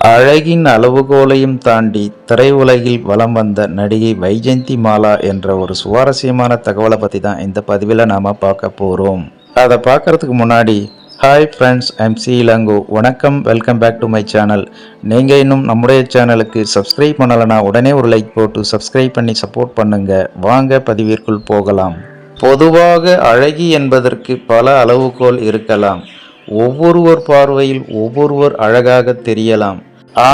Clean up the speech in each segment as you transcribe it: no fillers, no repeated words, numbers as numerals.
அழகின் அளவுகோலையும் தாண்டி திரையுலகில் வலம் வந்த நடிகை வைஜெயந்தி மாலா என்ற ஒரு சுவாரஸ்யமான தகவலை பற்றி தான் இந்த பதிவில் நாம் பார்க்க போகிறோம். அதை பார்க்கறதுக்கு முன்னாடி hi friends, I'm C Elango. வணக்கம், welcome back to my channel. நீங்கள் இன்னும் நம்முடைய சேனலுக்கு சப்ஸ்கிரைப் பண்ணலைன்னா உடனே ஒரு லைக் போட்டு சப்ஸ்கிரைப் பண்ணி சப்போர்ட் பண்ணுங்கள். வாங்க பதிவிற்குள் போகலாம். பொதுவாக அழகி என்பதற்கு பல அளவுகோல் இருக்கலாம். ஒவ்வொருவர் பார்வையில் ஒவ்வொருவர் அழகாக தெரியலாம்.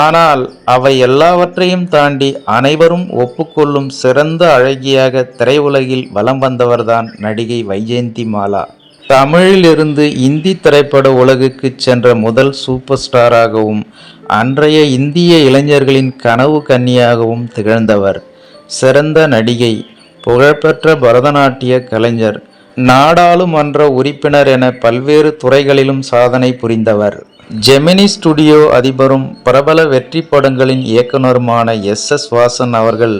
ஆனால் அவை எல்லாவற்றையும் தாண்டி அனைவரும் ஒப்புக்கொள்ளும் சிறந்த அழகியாக திரையுலகில் வலம் வந்தவர்தான் நடிகை வைஜெயந்தி மாலா. தமிழிலிருந்து இந்தி திரைப்பட உலகுக்கு சென்ற முதல் சூப்பர் ஸ்டாராகவும் அன்றைய இந்திய இளைஞர்களின் கனவு கன்னியாகவும் திகழ்ந்தவர். சிறந்த நடிகை, புகழ்பெற்ற பரதநாட்டிய கலைஞர், நாடாளுமன்ற உறுப்பினர் என பல்வேறு துறைகளிலும் சாதனை புரிந்தவர். ஜெமினி ஸ்டுடியோ அதிபரும் பிரபல வெற்றி படங்களின் இயக்குனருமான எஸ் வாசன் அவர்கள்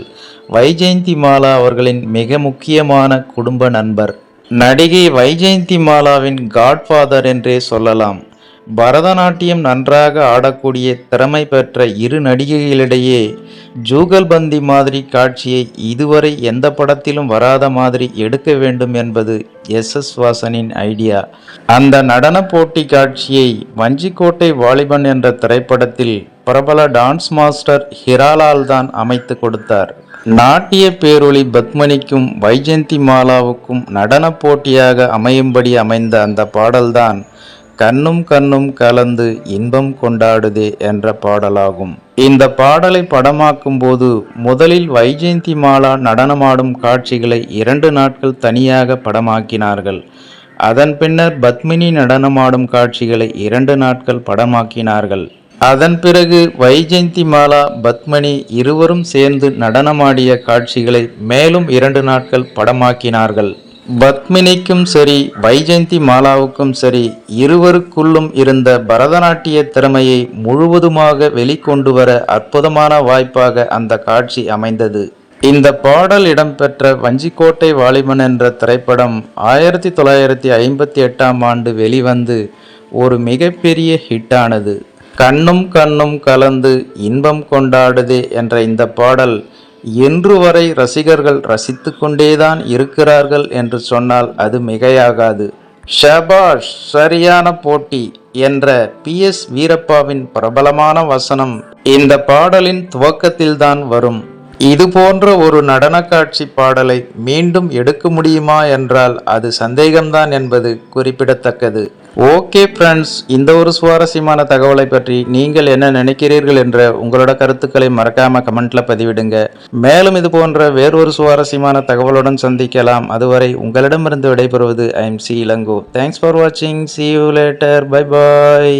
வைஜெயந்தி மாலா அவர்களின் மிக முக்கியமான குடும்ப நண்பர். நடிகை வைஜெயந்தி மாலாவின் காட்ஃபாதர் என்றே சொல்லலாம். பரதநாட்டியம் நன்றாக ஆடக்கூடிய திறமை பெற்ற இரு நடிகைகளிடையே ஜூகல்பந்தி மாதிரி காட்சியை இதுவரை எந்த படத்திலும் வராத மாதிரி எடுக்க வேண்டும் என்பது எஸ் வாசனின் ஐடியா. அந்த நடன போட்டி காட்சியை வஞ்சிக்கோட்டை வாலிபன் என்ற திரைப்படத்தில் பிரபல டான்ஸ் மாஸ்டர் ஹிராலால் தான் அமைத்து கொடுத்தார். நாட்டிய பேரொளி பத்மினிக்கும் வைஜெயந்தி மாலாவுக்கும் நடன போட்டியாக அமையும்படி அமைந்த அந்த பாடல்தான் கண்ணும் கண்ணும் கலந்து இன்பம் கொண்டாடுதே என்ற பாடலாகும். இந்த பாடலை படமாக்கும் போது முதலில் வைஜெயந்தி மாலா நடனமாடும் காட்சிகளை 2 நாட்கள் தனியாக படமாக்கினார்கள். அதன் பின்னர் பத்மினி நடனமாடும் காட்சிகளை 2 நாட்கள் படமாக்கினார்கள். அதன் பிறகு வைஜெயந்தி மாலா பத்மினி இருவரும் சேர்ந்து நடனமாடிய காட்சிகளை மேலும் 2 நாட்கள் படமாக்கினார்கள். பத்மினிக்கும் சரி வைஜெயந்தி மாலாவுக்கும் சரி இருவருக்குள்ளும் இருந்த பரதநாட்டிய திறமையை முழுவதுமாக வெளிக்கொண்டு வர அற்புதமான வாய்ப்பாக அந்த காட்சி அமைந்தது. இந்த பாடல் இடம்பெற்ற வஞ்சிக்கோட்டை வாலிபன் என்ற திரைப்படம் 1958ஆம் ஆண்டு வெளிவந்து ஒரு மிகப்பெரிய ஹிட்டானது. கண்ணும் கண்ணும் கலந்து இன்பம் கொண்டாடுதே என்ற இந்த பாடல் இன்று வரை ரசிகர்கள் ரசித்து கொண்டேதான் இருக்கிறார்கள் என்று சொன்னால் அது மிகையாகாது. ஷபாஷ், சரியான போட்டி என்ற PS வீரப்பாவின் பிரபலமான வசனம் இந்த பாடலின் துவக்கத்தில்தான் வரும். இது போன்ற ஒரு நடன காட்சி பாடலை மீண்டும் எடுக்க முடியுமா என்றால் அது சந்தேகம்தான் என்பது குறிப்பிடத்தக்கது. ஓகே ஃப்ரெண்ட்ஸ், இந்த ஒரு சுவாரஸ்யமான தகவலை பற்றி நீங்கள் என்ன நினைக்கிறீர்கள் என்ற உங்களோட கருத்துக்களை மறக்காம கமெண்ட்ல பதிவிடுங்க. மேலும் இது போன்ற வேறொரு சுவாரஸ்யமான தகவலுடன் சந்திக்கலாம். அதுவரை உங்களிடமிருந்து விடைபெறுவது I'm C Ilango. Thanks for வாட்சிங். See you later. Bye bye.